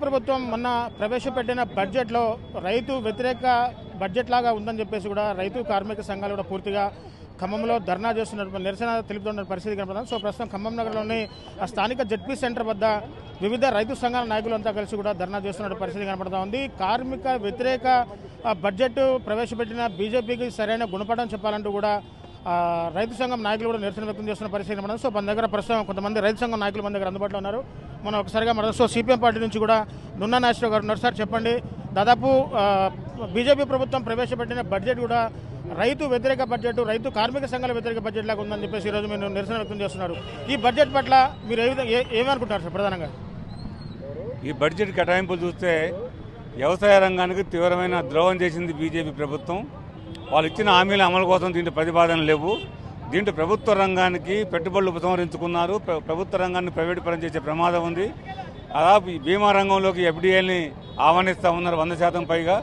ప్రభుత్వం మొన్న ప్రవేశపెట్టిన బడ్జెట్లో రైతు వ్యతిరేక బడ్జెట్ లాగా ఉందని చెప్పేసి కూడా రైతు కార్మిక సంఘాలు కూడా పూర్తిగా ఖమ్మంలో ధర్నా చేస్తున్న నిరసన తెలుపుతున్న పరిస్థితి కనపడుతుంది. సో ప్రస్తుతం ఖమ్మం నగరంలోని స్థానిక జడ్పీ సెంటర్ వద్ద వివిధ రైతు సంఘాల నాయకులంతా కలిసి కూడా ధర్నా చేస్తున్న పరిస్థితి కనపడుతూ ఉంది. కార్మిక వ్యతిరేక బడ్జెట్ ప్రవేశపెట్టిన బీజేపీకి సరైన గుణపాఠం చెప్పాలంటూ కూడా రైతు సంఘం నాయకులు కూడా నిరసన వ్యక్తం చేస్తున్న పరిస్థితి కనపడుతుంది. సో మన దగ్గర ప్రస్తుతం కొంతమంది రైతు సంఘం నాయకులు మన దగ్గర అందుబాటులో ఉన్నారు. మనం ఒకసారిగా మనం సో సిపిఎం పార్టీ నుంచి కూడా నున్నా నాగేశ్వరరావు గారు ఉన్నారు. సార్ చెప్పండి, దాదాపు బీజేపీ ప్రభుత్వం ప్రవేశపెట్టిన బడ్జెట్ కూడా రైతు వ్యతిరేక బడ్జెట్, రైతు కార్మిక సంఘాల వ్యతిరేక బడ్జెట్ లాగా ఉందని చెప్పేసి ఈరోజు మీరు నిరసన వ్యక్తం చేస్తున్నారు. ఈ బడ్జెట్ పట్ల మీరు ఏమనుకుంటారు సార్? ప్రధానంగా ఈ బడ్జెట్ కేటాయింపులు చూస్తే వ్యవసాయ రంగానికి తీవ్రమైన ద్రోహం చేసింది బీజేపీ ప్రభుత్వం. వాళ్ళు ఇచ్చిన హామీల అమలు కోసం దీంట్లో ప్రతిపాదనలు లేవు. దీంట్లో ప్రభుత్వ రంగానికి పెట్టుబడులు ఉపసంహరించుకున్నారు. ప్రభుత్వ రంగాన్ని ప్రైవేటు పరం చేసే ప్రమాదం ఉంది. దాదాపు బీమా రంగంలోకి ఎఫ్డీఐని ఆహ్వానిస్తూ ఉన్నారు 100% పైగా.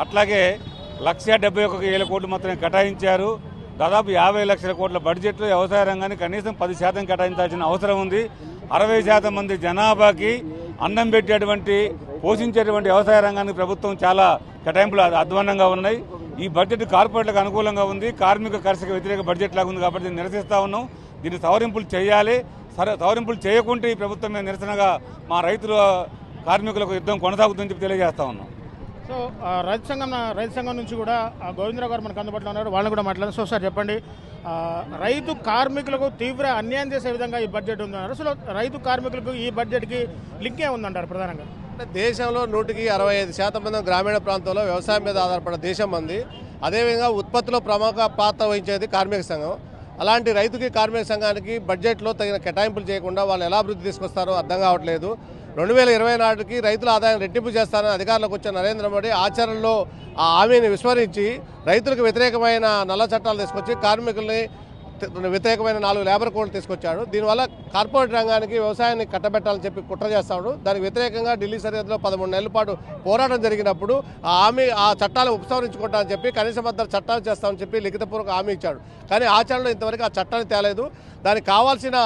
అట్లాగే 1,71,000 కోట్లు మాత్రమే కేటాయించారు. దాదాపు 50 లక్షల కోట్ల బడ్జెట్లో వ్యవసాయ రంగానికి కనీసం 10% కేటాయించాల్సిన అవసరం ఉంది. 60% మంది జనాభాకి అన్నం పెట్టేటువంటి పోషించేటువంటి వ్యవసాయ రంగానికి ప్రభుత్వం చాలా కేటాయింపులు అధ్వాన్నంగా ఉన్నాయి. ఈ బడ్జెట్ కార్పొరేట్లకు అనుకూలంగా ఉంది, కార్మిక కర్షక వ్యతిరేక బడ్జెట్ లాగా ఉంది. కాబట్టి దీన్ని నిరసిస్తూ ఉన్నాం. దీన్ని సవరింపులు చేయాలి. సవరింపులు చేయకుంటే ఈ ప్రభుత్వం మీద నిరసనగా మా రైతుల కార్మికులకు యుద్ధం కొనసాగుతుందని చెప్పి తెలియజేస్తా ఉన్నాం. సో రైతు సంఘం నుంచి కూడా గోవిందరావు గారు మనకు అందుబాటులో ఉన్నారు. వాళ్ళని కూడా మాట్లాడారు. సో సార్ చెప్పండి, రైతు కార్మికులకు తీవ్ర అన్యాయం చేసే విధంగా ఈ బడ్జెట్ ఉందన్నారు. అసలు రైతు కార్మికులకు ఈ బడ్జెట్కి లింక్ ఏముందంటారు? ప్రధానంగా దేశంలో 65% మంది గ్రామీణ ప్రాంతంలో వ్యవసాయం మీద ఆధారపడిన దేశం మంది. అదేవిధంగా ఉత్పత్తిలో ప్రముఖ పాత్ర వహించేది కార్మిక సంఘం. అలాంటి రైతుకి కార్మిక సంఘానికి బడ్జెట్లో తగిన కేటాయింపులు చేయకుండా వాళ్ళు ఎలా అభివృద్ధి తీసుకొస్తారో అర్థం కావట్లేదు. 2020 నాటికి రైతుల ఆదాయం రెట్టింపు చేస్తారని అధికారంలోకి వచ్చిన నరేంద్ర మోడీ ఆచరణలో ఆ హామీని విస్మరించి రైతులకు వ్యతిరేకమైన నల్ల చట్టాలు తీసుకొచ్చి కార్మికుల్ని వ్యతిరేకమైన 4 లేబర్ కోడ్లు తీసుకొచ్చాడు. దీనివల్ల కార్పొరేట్ రంగానికి వ్యవసాయాన్ని కట్టబెట్టాలని చెప్పి కుట్ర చేస్తాడు. దానికి వ్యతిరేకంగా ఢిల్లీ సరిహద్దులో 13 నెలల పాటు పోరాటం జరిగినప్పుడు ఆ చట్టాలు ఉపసంహరించుకుంటామని చెప్పి కనీస మద్దతు చట్టాలు చేస్తామని చెప్పి లిఖితపూర్వక హామీ ఇచ్చాడు. కానీ ఆచరణలో ఇంతవరకు ఆ చట్టాన్ని తేలేదు. దానికి కావాల్సిన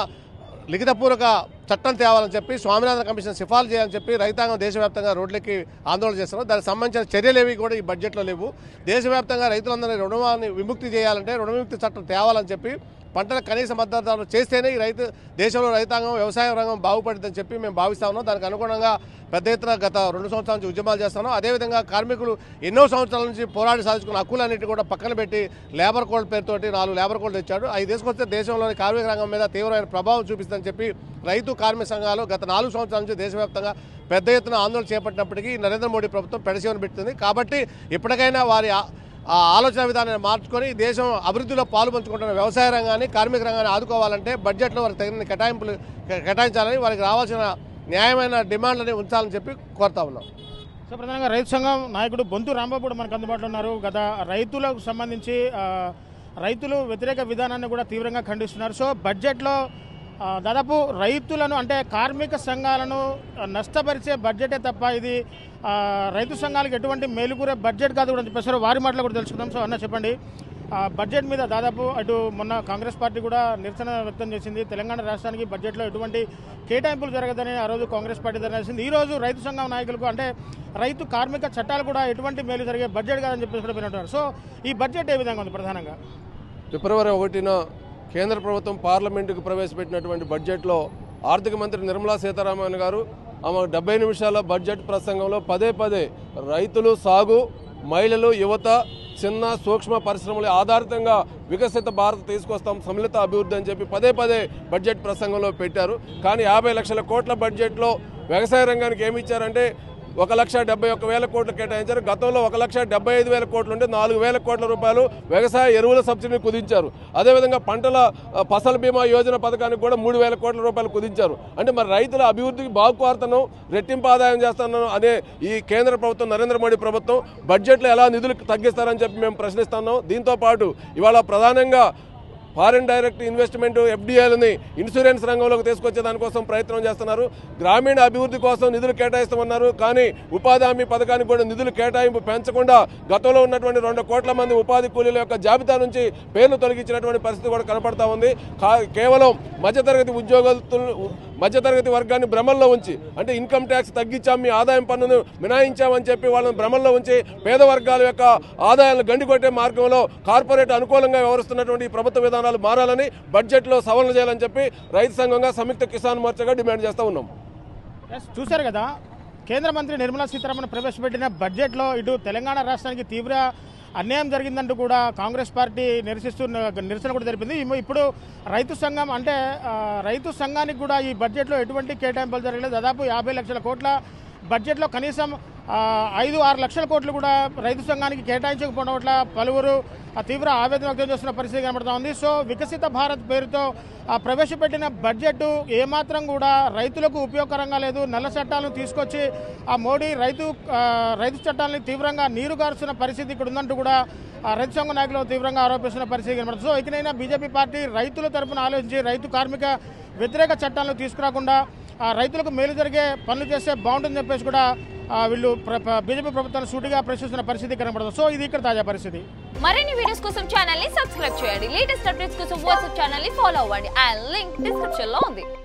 లిఖితపూర్వక చట్టం తేవాలని చెప్పి స్వామినాథన్ కమిషన్ సిఫార్సు చేయాలని చెప్పి రైతాంగం దేశవ్యాప్తంగా రోడ్లకి ఆందోళన చేస్తున్నారు. దానికి సంబంధించిన చర్యలేవి కూడా ఈ బడ్జెట్లో లేవు. దేశవ్యాప్తంగా రైతులందరినీ రుణమాన్ని విముక్తి చేయాలంటే రుణ విముక్తి చట్టం తేవాలని చెప్పి పంటల కనీస మద్దతు ధరలు చేస్తేనే ఈ దేశంలో రైతాంగం వ్యవసాయ రంగం బాగుపడుతుందని చెప్పి మేము భావిస్తా ఉన్నాం. దానికి అనుగుణంగా పెద్ద ఎత్తున గత 2 సంవత్సరాల నుంచి ఉద్యమాలు చేస్తున్నాం. అదేవిధంగా కార్మికులు ఎన్నో సంవత్సరాల నుంచి పోరాడి సాధించుకున్న హక్కులన్నింటినీ కూడా పక్కన పెట్టి లేబర్ కోడ్ పేరుతోటి 4 లేబర్ కోడ్లు తెచ్చాడు. అవి తీసుకొస్తే దేశంలోని కార్మిక రంగం మీద తీవ్రమైన ప్రభావం చూపిస్తుందని చెప్పి రైతు కార్మిక సంఘాలు గత 4 సంవత్సరాల నుంచి దేశవ్యాప్తంగా పెద్ద ఎత్తున ఆందోళన చేపట్టినప్పటికీ నరేంద్ర మోడీ ప్రభుత్వం పెడచెవిన పెడుతుంది. కాబట్టి ఇప్పటికైనా వారి ఆ ఆలోచన విధానాన్ని మార్చుకొని దేశం అభివృద్ధిలో పాలు పంచుకుంటున్న వ్యవసాయ రంగాన్ని కార్మిక రంగాన్ని ఆదుకోవాలంటే బడ్జెట్లో వారికి తగిన కేటాయించాలని వారికి రావాల్సిన న్యాయమైన డిమాండ్లని ఉంచాలని చెప్పి కోరుతా ఉన్నాం. సో ప్రధానంగా రైతు సంఘం నాయకుడు బొంతు రాంబాబు మనకు అందుబాటులో ఉన్నారు. గత రైతులకు సంబంధించి రైతులు వ్యతిరేక విధానాన్ని కూడా తీవ్రంగా ఖండిస్తున్నారు. సో బడ్జెట్లో దాదాపు రైతులను అంటే కార్మిక సంఘాలను నష్టపరిచే బడ్జెటే తప్ప ఇది రైతు సంఘాలకు ఎటువంటి మేలుకూరే బడ్జెట్ కాదు కూడా చెప్పేసారు. వారి మాటలు కూడా తెలుసుకుందాం. సో అన్న చెప్పండి, బడ్జెట్ మీద దాదాపు అటు మొన్న కాంగ్రెస్ పార్టీ కూడా నిరసన వ్యక్తం చేసింది. తెలంగాణ రాష్ట్రానికి బడ్జెట్లో ఎటువంటి కేటాయింపులు జరగదని ఆ రోజు కాంగ్రెస్ పార్టీ ధర్నా చేసింది. ఈ రోజు రైతు సంఘం నాయకులకు అంటే రైతు కార్మిక చట్టాలు కూడా ఎటువంటి మేలు జరిగే బడ్జెట్ కాదని చెప్పేసి కూడా వింటున్నారు. సో ఈ బడ్జెట్ ఏ విధంగా ఉంది? ప్రధానంగా ఫిబ్రవరి 1న కేంద్ర ప్రభుత్వం పార్లమెంటుకు ప్రవేశపెట్టినటువంటి బడ్జెట్లో ఆర్థిక మంత్రి నిర్మలా సీతారామన్ గారు ఆమె 70 నిమిషాల బడ్జెట్ ప్రసంగంలో పదే రైతులు, సాగు, మహిళలు, యువత, చిన్న సూక్ష్మ పరిశ్రమల ఆధారితంగా వికసిత భారత్ తీసుకొస్తాం, సమ్మిళిత అభివృద్ధి అని చెప్పి పదే బడ్జెట్ ప్రసంగంలో పెట్టారు. కానీ 50 లక్షల కోట్ల బడ్జెట్లో వ్యవసాయ రంగానికి ఏమి ఇచ్చారంటే 1,71,000 కోట్లు కేటాయించారు. గతంలో 1,75,000 కోట్లు ఉంటే 4,000 కోట్ల రూపాయలు వ్యవసాయ ఎరువుల సబ్సిడీని కుదించారు. అదేవిధంగా పంటల ఫసల్ బీమా యోజన పథకానికి కూడా 3,000 కోట్ల రూపాయలు కుదించారు. అంటే మరి రైతుల అభివృద్ధికి బాగుకోరుతాను, రెట్టింపు ఆదాయం చేస్తున్నాను అనే ఈ కేంద్ర ప్రభుత్వం నరేంద్ర మోడీ ప్రభుత్వం బడ్జెట్లో ఎలా నిధులు తగ్గిస్తారని చెప్పి మేము ప్రశ్నిస్తున్నాం. దీంతో పాటు ఇవాళ ప్రధానంగా ఫారిన్ డైరెక్ట్ ఇన్వెస్ట్మెంట్ ఎఫ్డీఐలని ఇన్సూరెన్స్ రంగంలోకి తీసుకొచ్చే దానికోసం ప్రయత్నం చేస్తున్నారు. గ్రామీణ అభివృద్ధి కోసం నిధులు కేటాయిస్తామన్నారు. కానీ ఉపాధి హామీ పథకానికి కూడా నిధులు కేటాయింపు పెంచకుండా గతంలో ఉన్నటువంటి 2 కోట్ల మంది ఉపాధి కూలీల యొక్క జాబితా నుంచి పేర్లు తొలగించినటువంటి పరిస్థితి కూడా కనపడతా ఉంది. కేవలం మధ్యతరగతి మధ్యతరగతి వర్గాన్ని భ్రమల్లో ఉంచి, అంటే ఇన్కమ్ ట్యాక్స్ తగ్గించాం, మీ ఆదాయం పన్నును మినహాయించామని చెప్పి వాళ్ళని భ్రమల్లో ఉంచి పేద వర్గాల యొక్క ఆదాయాలను గండికొట్టే మార్గంలో కార్పొరేట్ అనుకూలంగా వ్యవహరిస్తున్నటువంటి ఈ ప్రభుత్వ విధానాలు మారాలని, బడ్జెట్లో సవరణ చేయాలని చెప్పి రైతు సంఘంగా సంయుక్త కిసాన్ మోర్చాగా డిమాండ్ చేస్తూ ఉన్నాం. చూశారు కదా, కేంద్ర మంత్రి నిర్మలా సీతారామన్ ప్రవేశపెట్టిన బడ్జెట్లో ఇటు తెలంగాణ రాష్ట్రానికి తీవ్ర అన్యాయం జరిగిందంటూ కూడా కాంగ్రెస్ పార్టీ నిరసన కూడా జరిపింది. ఇప్పుడు రైతు సంఘం అంటే రైతు సంఘానికి కూడా ఈ బడ్జెట్లో ఎటువంటి కేటాయింపులు జరగలేదు. దాదాపు 50 లక్షల కోట్ల బడ్జెట్లో కనీసం 5-6 లక్షల కోట్లు కూడా రైతు సంఘానికి కేటాయించకపోవడం వల్ల పలువురు తీవ్ర ఆవేదన వ్యక్తం చేస్తున్న పరిస్థితి కనబడుతూ ఉంది. సో వికసిత భారత్ పేరుతో ప్రవేశపెట్టిన బడ్జెట్ ఏమాత్రం కూడా రైతులకు ఉపయోగకరంగా లేదు. నల్ల చట్టాలను తీసుకొచ్చి మోడీ రైతు చట్టాలని తీవ్రంగా నీరుగారుస్తున్న పరిస్థితి ఇక్కడ ఉందంటూ కూడా రైతు సంఘ నాయకులు తీవ్రంగా ఆరోపిస్తున్న పరిస్థితి కనబడుతుంది. సో ఇకనైనా బీజేపీ పార్టీ రైతుల తరపున ఆలోచించి రైతు కార్మిక వ్యతిరేక చట్టాలను తీసుకురాకుండా రైతులకు మేలు జరిగే పనులు చేస్తే బాగుంటుందని చెప్పేసి కూడా వీళ్ళు బీజేపీ ప్రభుత్వాన్ని సూటిగా ప్రశ్నిస్తున్న పరిస్థితి కనబడుతుంది. సో ఇది ఇక్కడ తాజా పరిస్థితి. మరిన్ని వీడియోస్ కోసం ఛానల్ ని సబ్స్క్రైబ్ చేయండి. లేటెస్ట్ అప్డేట్స్ కోసం వాట్సాప్ ఛానల్ ని ఫాలో అవ్వండి. ఆ లింక్ డిస్క్రిప్షన్ లో ఉంది.